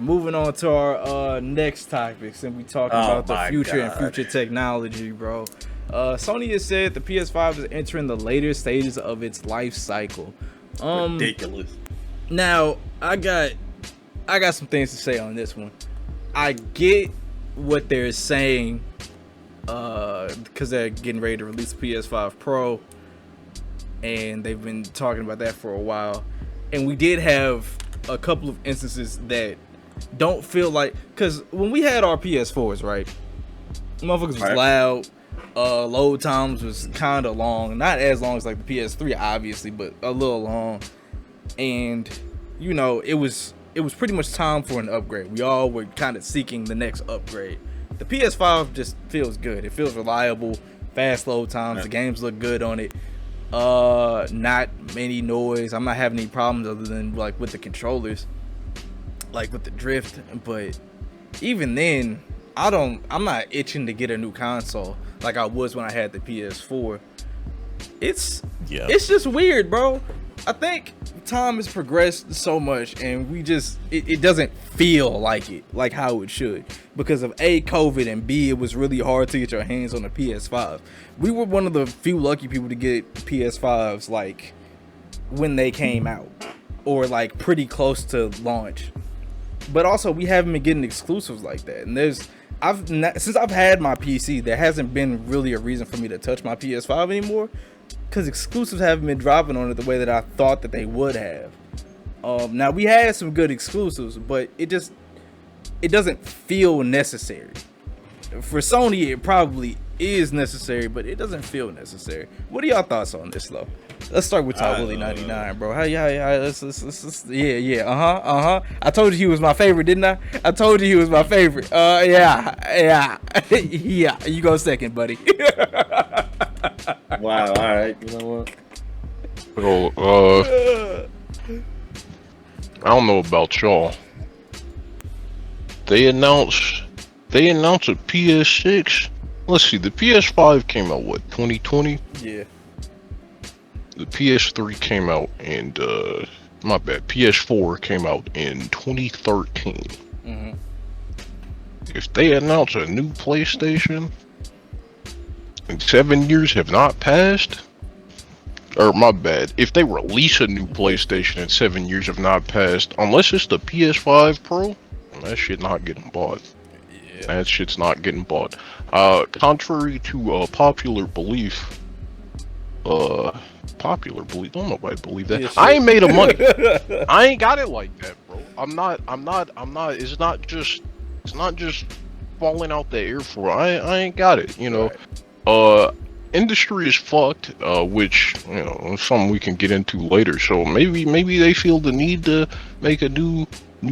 Moving on to our next topics, and we talking about the future and future technology, bro. Sony has said the PS5 is entering the later stages of its life cycle. Ridiculous. Now, I got some things to say on this one. I get what they're saying, because they're getting ready to release the PS5 Pro, and they've been talking about that for a while. And we did have a couple of instances that don't feel like, because when we had our PS4s, right, motherfuckers was loud, load times was kind of long, not as long as like the PS3 obviously, but a little long, and you know, it was pretty much time for an upgrade. We all were kind of seeking the next upgrade. The PS5 just feels good. It feels reliable, fast load times, the games look good on it, not many noise. I'm not having any problems other than like with the controllers, like with the drift. But even then, I'm not itching to get a new console like I was when I had the PS4. It's just weird, bro. I think time has progressed so much, and it doesn't feel like how it should, because of A, COVID, and B, it was really hard to get your hands on a PS5. We were one of the few lucky people to get PS5s like when they came out, or like pretty close to launch. But also, we haven't been getting exclusives like that. And since I've had my PC, there hasn't been really a reason for me to touch my PS5 anymore, because exclusives haven't been dropping on it the way that I thought that they would have. Now, we had some good exclusives, but it doesn't feel necessary. For Sony, it probably is necessary, but it doesn't feel necessary. What are y'all thoughts on this, though? Let's start with Top Willie 99, bro. Let's I told you he was my favorite, didn't I? I told you he was my favorite. Yeah. You go second, buddy. Wow. All right. You know what? Well, I don't know about y'all. They announced a PS6. Let's see. The PS5 came out what, 2020? Yeah. The PS3 came out in my bad. PS4 came out in 2013. Mm-hmm. If they announce a new PlayStation and 7 years have not passed, or my bad, if they release a new PlayStation and 7 years have not passed, unless it's the PS5 Pro, that shit not getting bought. Yeah. That shit's not getting bought. Contrary to popular belief, don't nobody believe that. Yeah, I ain't made of money. I ain't got it like that, bro. I'm not, it's not just falling out the air for I ain't got it, you know. Right. Industry is fucked, which, you know, is something we can get into later. So maybe they feel the need to make a new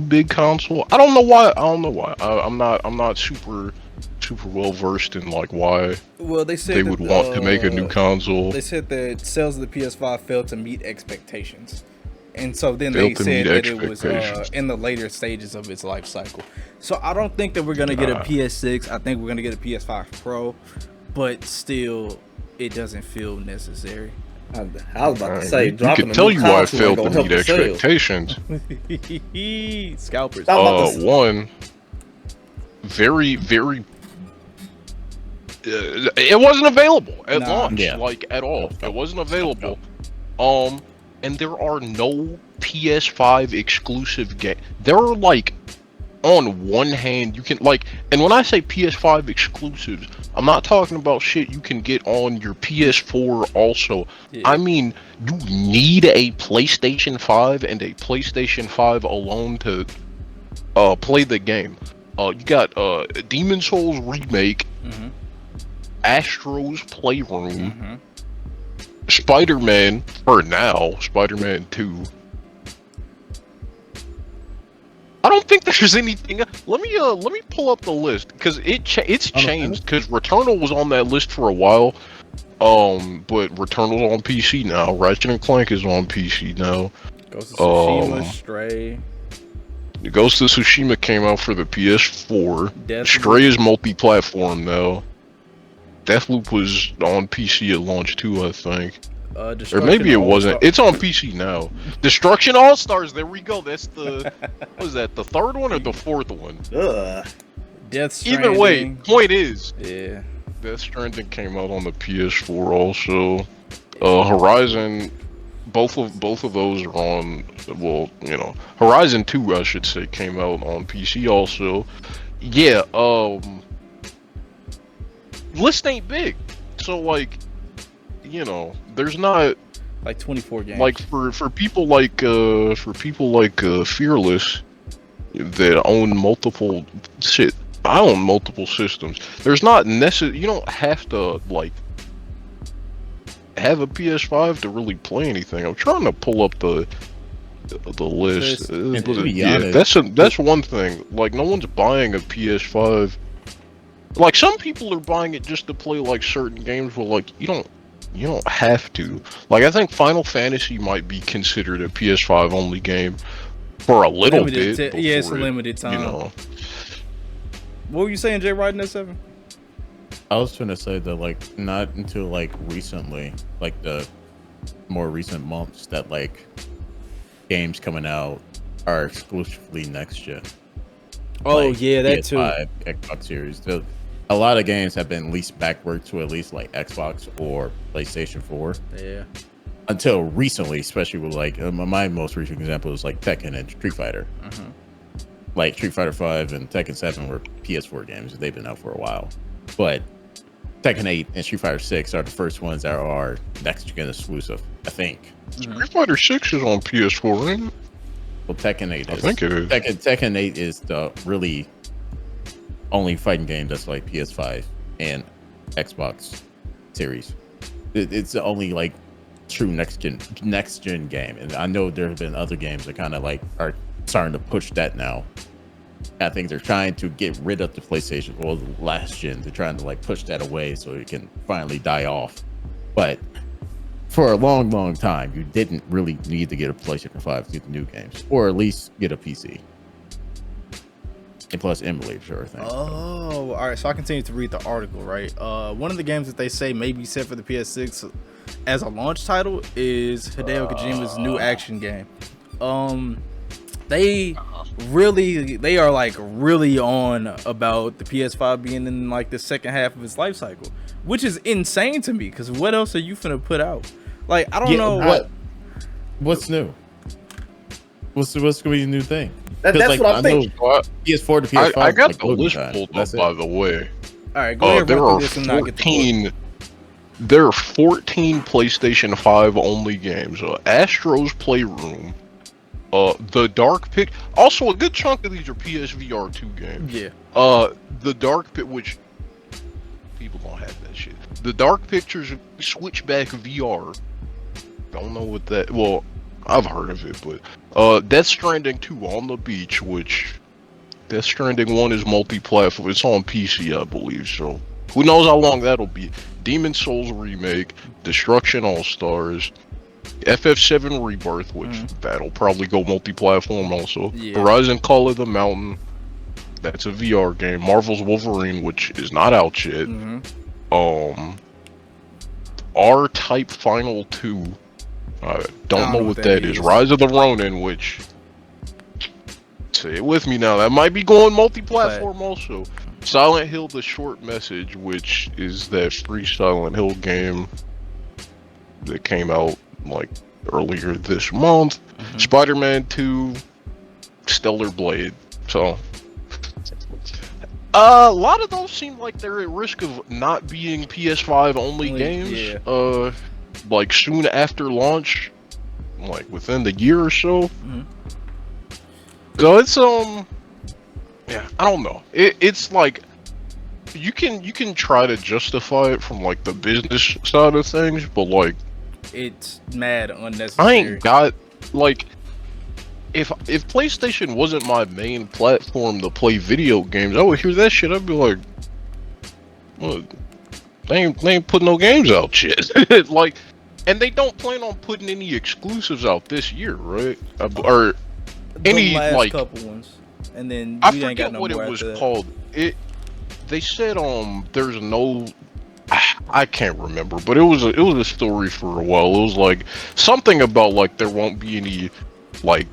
big console. I don't know why. I'm not super well versed in like why they said they would want to make a new console. They said that sales of the PS5 failed to meet expectations, and so then they said that it was in the later stages of its life cycle. So I don't think that we're gonna get a PS6. I think we're gonna get a PS5 Pro, but still, it doesn't feel necessary. I was about to say, you can tell you why it failed to meet expectations. Scalpers. One, very it wasn't available at launch, like at all. It wasn't available. And there are no PS5 exclusive games. There are like, on one hand, you can like, and when I say PS5 exclusives, I'm not talking about shit you can get on your PS4 also. Yeah. I mean, you need a PlayStation 5 and a PlayStation 5 alone to play the game. You got Demon Souls Remake, Astro's Playroom, Spider-Man for now, Spider-Man 2. I don't think there's anything. Let me pull up the list, because it's changed, because Returnal was on that list for a while. But Returnal's on PC now. Ratchet and Clank is on PC now. Ghost of Tsushima, Stray. Ghost of Tsushima came out for the PS4. Deathloop. Stray is multi-platform now. Deathloop was on PC at launch too, I think. Or maybe it wasn't. It's on PC now. Destruction All Stars. There we go. That's the. What is that? The third one or the fourth one? Death Stranding. Either way, point is. Yeah. Death Stranding came out on the PS4 also. Horizon. Both of those are on. Well, Horizon 2, I should say, came out on PC also. Yeah. List ain't big, so like. There's not like 24 games. Like for people like Fearless that own multiple shit. I own multiple systems. There's not you don't have to like have a PS5 to really play anything. I'm trying to pull up the list. Yeah, that's one thing. Like no one's buying a PS5. Like some people are buying it just to play like certain games, but like you don't have to. Like, I think Final Fantasy might be considered a PS5 only game for a little bit. Yeah, it's a limited time. What were you saying, Jay? Riding at 7? I was trying to say that, like, not until like recently, like the more recent months, that like games coming out are exclusively next gen. Oh like, yeah, that PS5, too. Xbox Series. A lot of games have been leased backward to at least like Xbox or PlayStation 4. Yeah. Until recently, especially with like my most recent example is like Tekken and Street Fighter. Like Street Fighter 5 and Tekken 7 were PS4 games. They've been out for a while. But Tekken 8 and Street Fighter 6 are the first ones that are next gen exclusive, I think. Street Fighter 6 is on PS4, right? Well, Tekken 8 is. I think it is. Tekken 8 is the really only fighting game that's like PS5 and Xbox Series. It's the only like true next gen game, and I know there have been other games that kind of like are starting to push that now. I think they're trying to get rid of the PlayStation or the last gen. They're trying to like push that away so it can finally die off. But for a long time, you didn't really need to get a PlayStation 5 to get the new games, or at least get a PC. And plus emulators or everything. Oh, all right. So I continue to read the article, right? One of the games that they say may be set for the PS6 as a launch title is Hideo Kojima's new action game. They are like really on about the PS5 being in like the second half of its life cycle, which is insane to me. Because what else are you finna put out? Like I don't know what's new. What's gonna be the new thing? That's like, what I'm thinking. PS4 to PS5. I got like, the list pulled up, by the way. All right, go ahead. There are 14. There are 14 PlayStation 5 only games. Astro's Playroom, The Dark Pit. Also, a good chunk of these are PSVR 2 games. Yeah. The Dark Pit, which people don't have that shit. The Dark Pictures Switchback VR. Don't know what that. Well, I've heard of it, but Death Stranding 2 on the Beach, which Death Stranding 1 is multi-platform. It's on PC, I believe, so who knows how long that'll be. Demon Souls Remake, Destruction All-Stars, FF7 Rebirth, which that'll probably go multi-platform also. Yeah. Horizon Call of the Mountain, that's a VR game. Marvel's Wolverine, which is not out yet. R-Type Final 2. I don't know what that is. Rise of the Ronin, which, say it with me now, that might be going multi-platform also. Silent Hill: The Short Message, which is that free Silent Hill game that came out like earlier this month. Spider-Man 2, Stellar Blade. So a lot of those seem like they're at risk of not being PS5 only games. Yeah. Like soon after launch, like within the year or so. So it's yeah, I don't know. It's like you can try to justify it from like the business side of things, but like it's mad unnecessary. I ain't got like if PlayStation wasn't my main platform to play video games, I would hear that shit. I'd be like, what? They ain't putting no games out shit. Like, and they don't plan on putting any exclusives out this year, right? Or any last like couple ones, and then I forget what it was called. They said there's no. I can't remember, but it was a story for a while. It was like something about like there won't be any like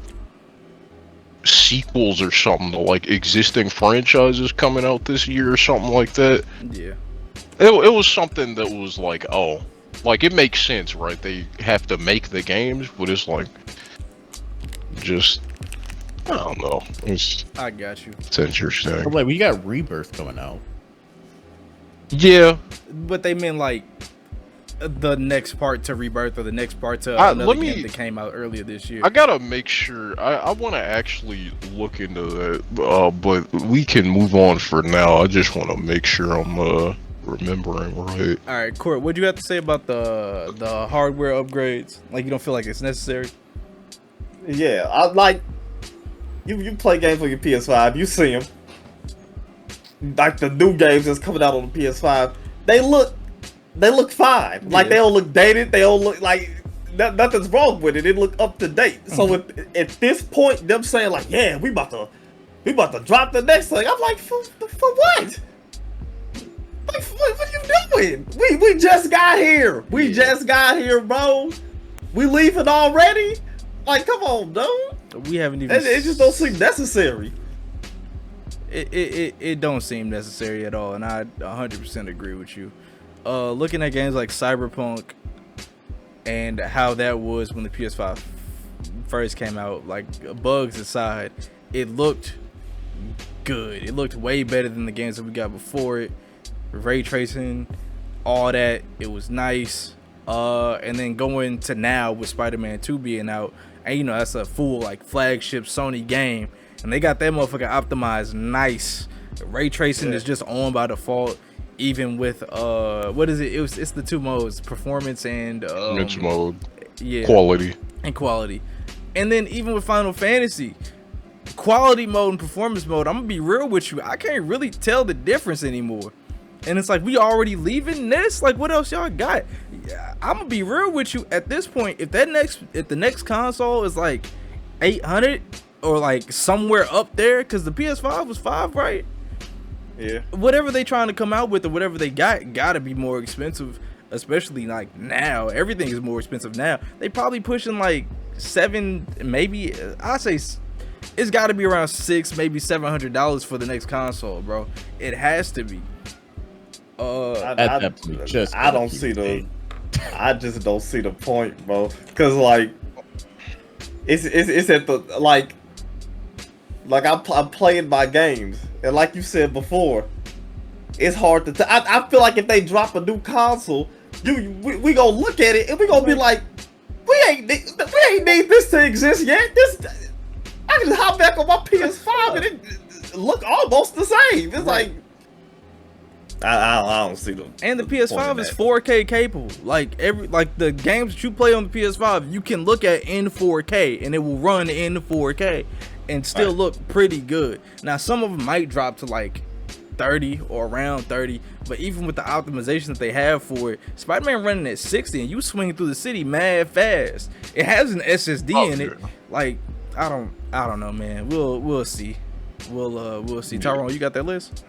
sequels or something to like existing franchises coming out this year or something like that. Yeah. It was something that was like, oh, like it makes sense, right? They have to make the games, but it's like just I don't know. I got you. It's interesting. Like we got Rebirth coming out. Yeah, but they meant like the next part to Rebirth or the next part to another game that came out earlier this year. I gotta make sure. I want to actually look into that, but we can move on for now. I just want to make sure I'm remembering right. All right, Court, what do you have to say about the hardware upgrades? Like, you don't feel like it's necessary? Yeah, I like you play games on your PS5, you see them. Like the new games that's coming out on the PS5, they look fine. Yeah. Like they don't look dated. They don't look like nothing's wrong with it. They look up to date. So at this point, them saying like, yeah, we about to drop the next thing. I'm like, for what? Like, what are you doing? We just got here. We just got here, bro. We leaving already? Like, come on, dude. We haven't even. It just don't seem necessary. It don't seem necessary at all, and I 100% agree with you. Looking at games like Cyberpunk and how that was when the PS5 first came out, like bugs aside, it looked good. It looked way better than the games that we got before it. Ray tracing, all that, it was nice. And then going to now with Spider-Man 2 being out, and you know that's a full like flagship Sony game, and they got that motherfucker optimized nice. Ray tracing is just on by default, even with what is it? It's the two modes, performance and mix mode, quality. And then even with Final Fantasy, quality mode and performance mode, I'm gonna be real with you, I can't really tell the difference anymore. And it's like, we already leaving this? Like, what else y'all got? I'm gonna be real with you. At this point, if the next console is like 800 or like somewhere up there, because the PS5 was 5, right? Yeah. Whatever they trying to come out with or whatever they gotta be more expensive. Especially like now, everything is more expensive now. They probably pushing like 7, maybe. I say it's got to be around $600, maybe $700 for the next console, bro. It has to be. I just don't see the point, bro. Cause like it's at the like I'm playing my games, and like you said before, it's hard to I feel like if they drop a new console, we gonna look at it and we gonna be like, we ain't need this to exist yet. I can just hop back on my PS5 and it look almost the same. It's like I don't see them. And the PS5 is 4K capable. Like the games that you play on the PS5, you can look at in 4K and it will run in 4K and still look pretty good. Now some of them might drop to like 30 or around 30, but even with the optimization that they have for it, Spider-Man running at 60 and you swing through the city mad fast. It has an SSD in it. Like I don't know, man. We'll see. We'll see. Tyrone, you got that list?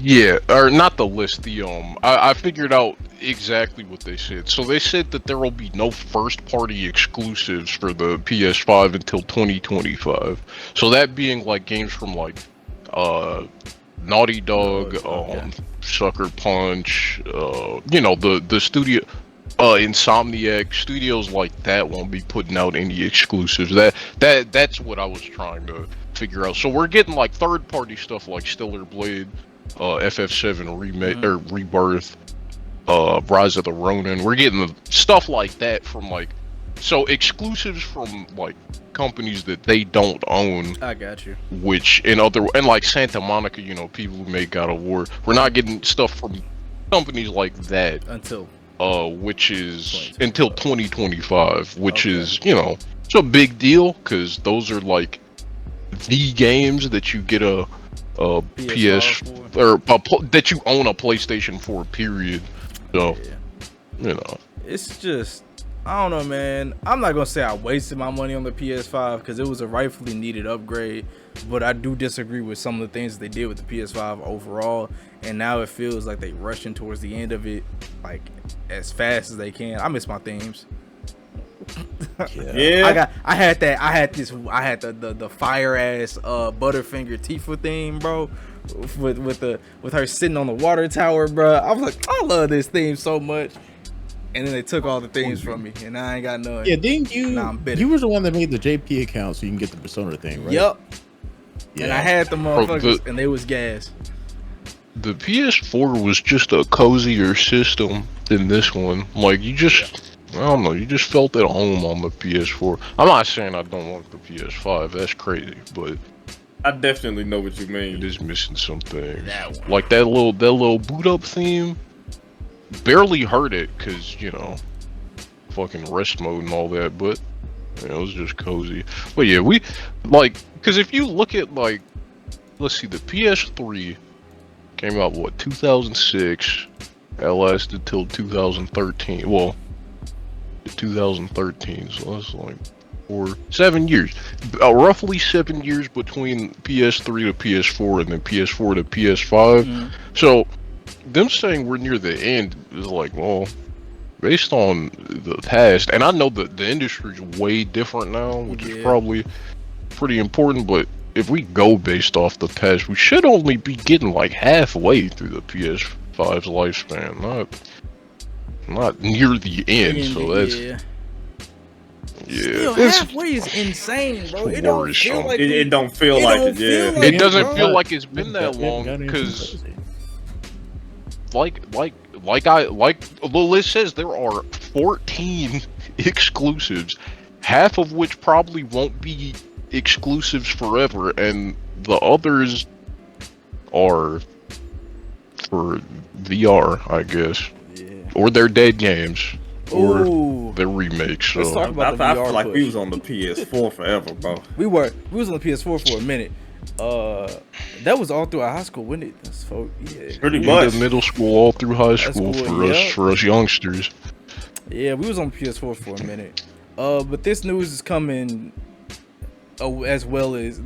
Yeah, or not the list. The I figured out exactly what they said. So they said that there will be no first-party exclusives for the PS5 until 2025. So that being like games from like Naughty Dog, Sucker Punch, you know, the studio, Insomniac studios like that won't be putting out any exclusives. That's what I was trying to figure out. So we're getting like third-party stuff like Stellar Blade, FF7 remake or Rebirth, Rise of the Ronin. We're getting stuff like that from like, so exclusives from like companies that they don't own. I got you. Which and like Santa Monica, you know, people who make God of War. We're not getting stuff from companies like that until which is until 2025, which is, you know, it's a big deal because those are like the games that you get a PS or that you own a PlayStation 4 period. So you know, it's just I don't know, man. I'm not gonna say I wasted my money on the PS5 because it was a rightfully needed upgrade, but I do disagree with some of the things they did with the PS5 overall. And now it feels like they rushing towards the end of it, like as fast as they can. I miss my themes. Yeah. I had the fire ass Butterfinger Tifa theme, bro. With her sitting on the water tower, bro. I was like, I love this theme so much. And then they took all the themes from me, and I ain't got none. Yeah, didn't you? Nah, I'm bitter. You were the one that made the JP account so you can get the Persona thing, right? Yep. Yeah. And I had the motherfuckers, and they was gas. The PS4 was just a cozier system than this one. Like, you just, I don't know, you just felt at home on the PS4. I'm not saying I don't want the PS5, that's crazy, but I definitely know what you mean. it is missing something. That one. Like that little boot up theme, barely heard it because, you know, fucking rest mode and all that, but you know, it was just cozy. But yeah, we, like, because if you look at, like, let's see, the PS3 came out, what, 2006, that lasted till 2013, well, 2013, so that's like 7 years, roughly 7 years between PS3 to PS4 and then PS4 to PS5, so them saying we're near the end is like, well, based on the past, and I know that the industry's way different now, which is probably pretty important, but if we go based off the past, we should only be getting like halfway through the PS5's lifespan, not near the end, so that's... Still, halfway is insane, bro. It don't feel like it don't feel like it. Yeah, it doesn't feel like it's been that long because, like the list says, there are 14 exclusives, half of which probably won't be exclusives forever, and the others are for VR, I guess, or they're dead games. Or the remakes. So. Let's talk about the VR I feel like push. we was on the PS4 forever, bro. We was on the PS4 for a minute. That was all through our high school, wasn't it? Pretty much. Middle school, all through high school for us youngsters. Yeah, we was on PS4 for a minute. But this news is coming as well as